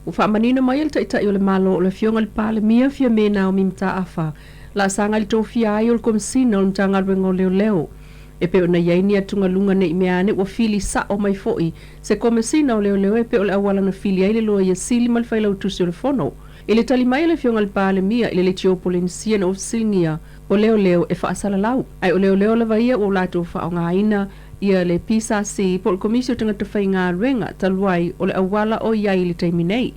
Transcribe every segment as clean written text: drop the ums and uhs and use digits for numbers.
Ufamanina mai el taita yo le malo o le fionga le pale mia fia mena o mimta afa. La sanga le tofia ai o le komsina o le mtanga lwengo leo leo. E pe ona yaini atunga lunga ne imeane wa fili sa o mai foi. Se komsina o leo leo e pe o le awala na fili ai le loa ya sili mal faila utusi o le fono. Ile tali mai le fionga le pale mia ile le tiopolensia na ofisingia o leo leo e faasala lau. Ai o leo leo la vaia o lato fa o ngaina ia le pisa si po le komisio tanga tawhai ngā ruenga taluai o le awala o iai le taiminei.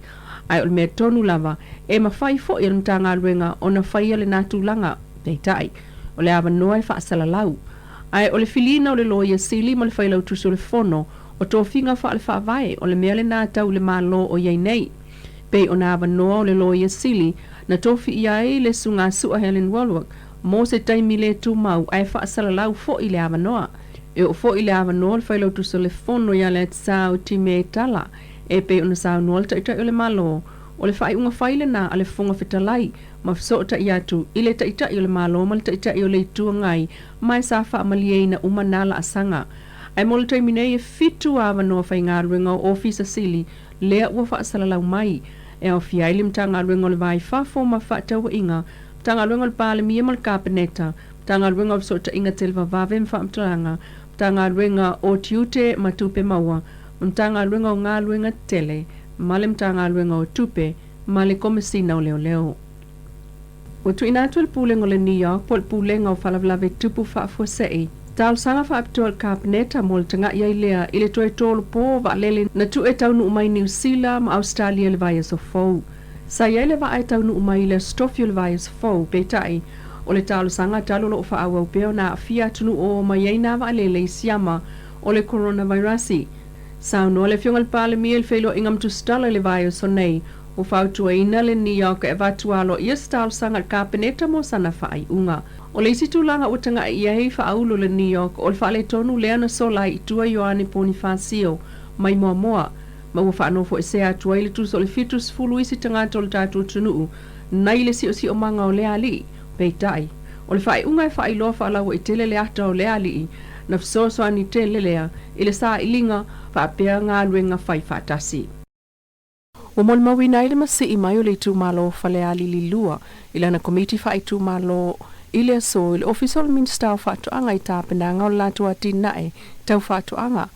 Ai o le mea tonu lava e mawhai fo i alumta ngā ruenga o na whaia le nātu langa peitai. O le awa noa e whaasala lau. Ai o le filina o le loa ia sili ma le whailau tuso le fono o tō whinga wha le whaavae o le mea le nātau le mālo o iai nei. Pei o na awa noa o le loa ia sili na tōwhi iai le sunga sua Helen Walwork mo se taimi le tu mau ai whaasala lau fo i le awa noa. E o fo i le awa noa le whailau tuso le fono ia le tsao time Tala e pe ona sao noa le taitai o le malo o le whai unga whaile na a le fonga whitalai ma fiso ta iatu i le taitai o le malo ma le taitai o le itua ngai mai sa wha amaliei na umanala asanga. Ai mo le taiminei e fitu awa noa whai ngā ruenga o ofisa sili lea ua whaasala lau mai e o fiai le mta ngā ruenga o le vai whafo ma whaataua inga mta ngā ruenga o le pāle mia ma le kāpeneta mta ngā ruenga o fiso ta inga telva vave mfa mtaranga mtanga ruenga o tiute matupe maua, mtanga ruenga o ngā ruenga tele, male mtanga ruenga o tupe, male komesina o leo leo. O tu inatu el pūlenga o le New York, po le pūlenga o whalavlave tupu whaafosei. Tālu sanga whaapitoa le kāpeneta mo le tanga iai lea ile toe tōlu pō wa lele na tu e taunu umai New Zealand ma Australia le vai so fau. Sa iai le wa e taunu umai le stofio le vai so fau, peitai, o le talo sanga talo lo fa awa peo na fia tunu o mai na va le siama o le coronavirus. Sa no le fiongal pale miel felo ingam tu stala le vai so nei o fa tu ina le New York e va tu alo ia talo sanga kapeneta mo sana fa ai unga. O le situ langa o tanga ia hei fa aulo le New York o le fa le tonu le ana sola i tua Ioane Bonifacio mai moa moa. Ma ua whaano fo e se atua i le tu so le fitus fulu isi tanga tol tātou tunu nai le si o manga o le ali. Peitai. O le whai unga e whai loa whaalawa i tele le ata o le alii, na fisoso ani tele lea, i le saa ilinga whaapea ngā luenga whai whaatasi. O mol mawina i le masi i mai o le tu malo whale ali li lua, i lana komiti whai tu malo i le aso i le official minister o whaatuanga i tāpenanga o latu a tinae tau whaatuanga.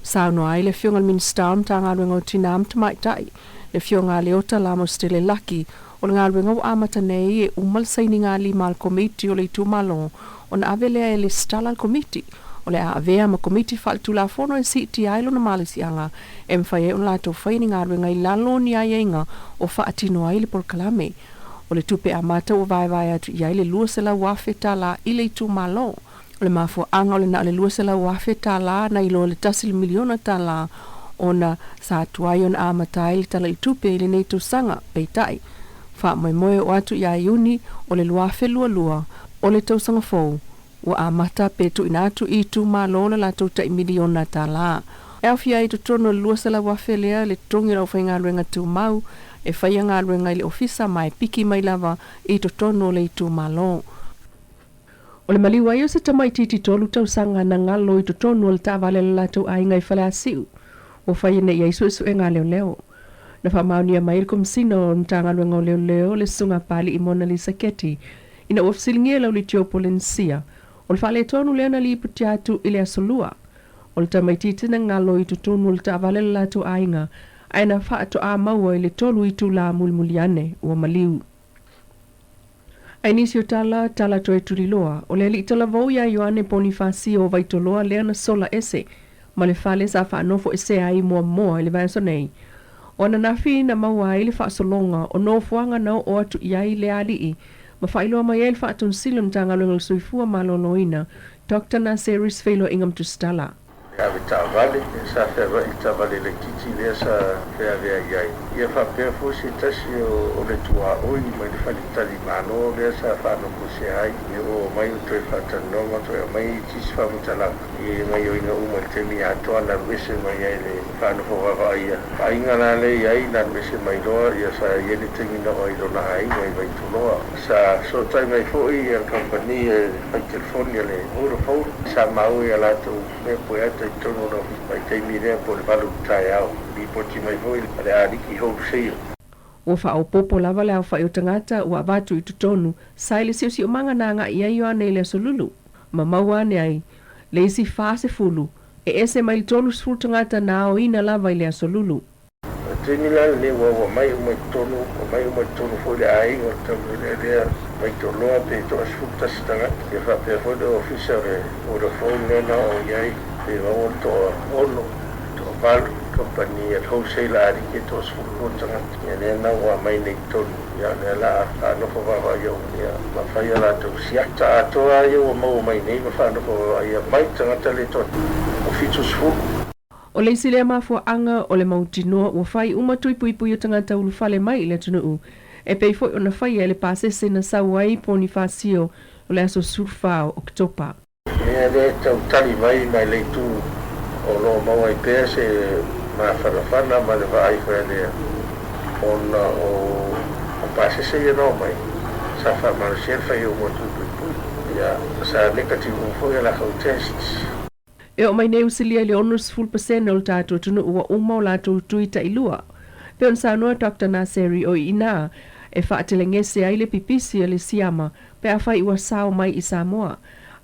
Sauno ai le fionga minister o mtanga luenga o tinam tamaitai, le fionga le ota lamo stile laki, o le ngā ruenga o amata nei e umal saini ngā li mal komiti o le tu malo o na avelea e le stala komiti o le avea ma komiti whal tu la fono e siti ailo na malisianga e mwhai e on lato whaini ngā ruenga i lalo ni ai inga o whaatino ai le porkalame o le tupe amata o vai vai atu i ai le luasela wafe tala i le tu malo o le mafo anga o le na le luasela wafe tala na ilo le tasil miliona tala o na sa tuai on amata i le tala i tupe i le nei tu sanga peitai fa mai moe o atu ia iuni o le luafe lua lua o le tausanga fou wa amata petu inatu i tu malo la la tauta i miliona tala. E awhia i tutono lua sala wafe lea le tongi rau whai ngā ruenga tu mau e whaia ngā ruenga i le ofisa mai piki mai lava i tutono le i tu malo. O le maliwa i o se tamai titi tolu tausanga na ngalo i tutono le tāwale la tau ainga i whale asiu o whaia ne i aisu isu e ngā leo leo. Na whamaunia mai kum sino ntanga luenga leo leo le sunga pali i Mona Lisa Keti ina ofsilingia lau li tiopolensia o le whale tonu lea na li putiatu i le asolua o le tamaititi na ngalo i tutonu le tavale la tu ainga aina whaato a maua i le tolu i tu la mulmuliane ua maliu. Ainisi o tala toe turiloa o le li tala vau ia Ioane Bonifacio o vaitoloa lea na sola ese ma le whale sa whaanofo ese ai mua moa i le vaeso nei. O na nafi na maua i le whaasolonga o no fuanga nao o atu iai le alii ma whailoa mai el whaatun silum tanga lungal suifua maloloina Dr. Naseris Felo Ingam Tustala. Kawe tāwale, sa whewa i tāwale le kiti lea sa whea wea iai. Ia whapea fōsi tasi o le tua oi mai le whalitali mano lea sa whanoko se ai. I o mai o toi whatanonga toi mai i tisi whamutalaka. I mai o inga uma te mi atoa na wese mai ai le whanoko wawa ia. Ainga na le iai na wese mai loa ia sa iene tengi na oi lona ai mai vai tuloa. Sa so tai mai fōi ia company e pai telefonia le ura fōru. Sa mau ia lato me poe atu tono no mai te mire po le balu tai au di po ti mai voi le ali ki ho sei o fa o popo lava le au fa o tangata o avatu i tutonu sai le si o manga na nga ia yo ane le solulu ma maua ne ai le isi fase fulu e ese mai tonu sfulu tangata na o ina lava i le solulu te ni la le wa mai tonu fo le ai o te le mai to loa pe to sfulu tastanga e fa pe fo de officer o de fo no na o yai e o to ono to val compagnie wholesale ari ke to sfulu tanga ne na wa mai ne tonu ya ne la no fo va yo ya ma fa ya la to sia ta to yo mo mai ne ma fa no fo ya mai tanga tele to officer sfulu o le isi lea mafuaaga o le mautinoa ua fai uma tuipuipu o tagata ulufale mai i le atunuu e pei foʻi ona faia e le pasese na sau ai ponifasio o le aso sulfao oktopa ia le tautali mai le tu o lo maua i pea se mafanafana ma le vaai fea lea ona o pasese ia no mai sa faamalasea fai uma tuipuipu ia sa negative foi ala hau tests e o mai nei usilia le 1% o le tātou tunu ua uma o lātou tui ta ilua. Pe on sanoa Dr. Naseri o ina e whaatelengese ai le pipisi le siama pe a whai ua sao mai i Samoa.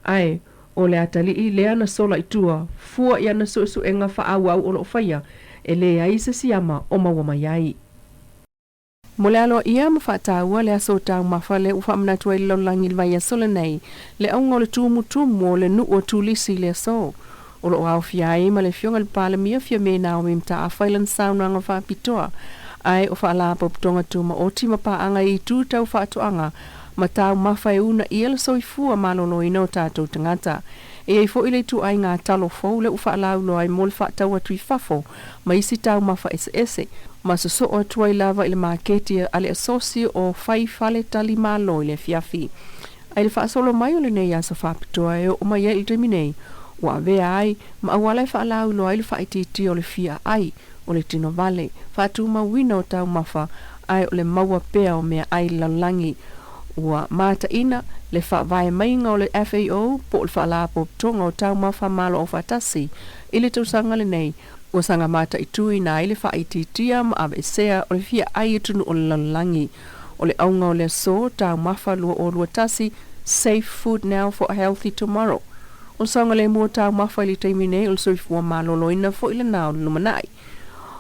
Ai, o le atali i le ana sola i tua, fua i ana suesu e ngā whaau au o lo whaia e le ai se siama o maua mai ai. Mo le aloa ia ma whaataua le aso tau mawhale u whamanatua i lolangi vai a sola nei le aunga o le tumu o le nu o tulisi le aso. O lo au fiai ma le fionga le pala mia fia me na o mimta a whailan saunanga whapitoa. Ai o whaala poptonga tuma o tima pa anga i tū tau whaatoanga ma tau mawhai una i ala soifua malolo i no tātou tangata. E ai fo ile tu ai ngā talo fau le u whaala ulo ai mol whaatau atu i whafo ma isi tau mawha ese ma so o tuai lava i le maketi ale asosi o whai whale tali malo i le fiafi. Ai le whaasolo mai o le nei asa whapitoa e o mai e il minei. Wa vea ai, ma awala e whaalau loa ilu whaititi o le fia ai, o le tino vale, whaatuma wina o tau mawha, ai o le maua pea o mea ai laulangi. Wa mata ina, le whaavae mainga o le FAO, po le whaala po tonga o tau mawha malo o whatasi, ili tau sanga le nei, o sanga mata itui na ili whaititia ma ave sea o le fia ai itunu o le laulangi. O le aunga o le so, tau mawha lua o lua tasi, safe food now for a healthy tomorrow. O sanga le mua tau mawha ili teimine o le soifua maloloina fo ila nao lumanai.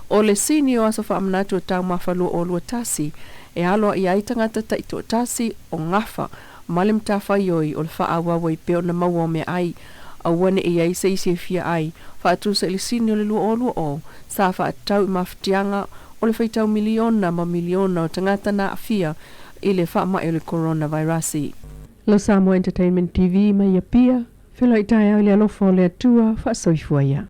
O le sini o asa whaamanatu o tau mawha lua o lua tasi, e aloa i aitangata taito tasi o ngafa, malim tawha ioi o le whaawawa i peo na maua me ai, a wane i ai seisi e fia ai, whaatusa ili sini o le lua o, sa whaatau i mawhatianga o le whaitau miliona ma miliona o tangata na afia i le whaama e le coronavirusi. Lo Samoa Entertainment TV mai a pia, Felai tai au le alofa o le atua, wha soifua ia.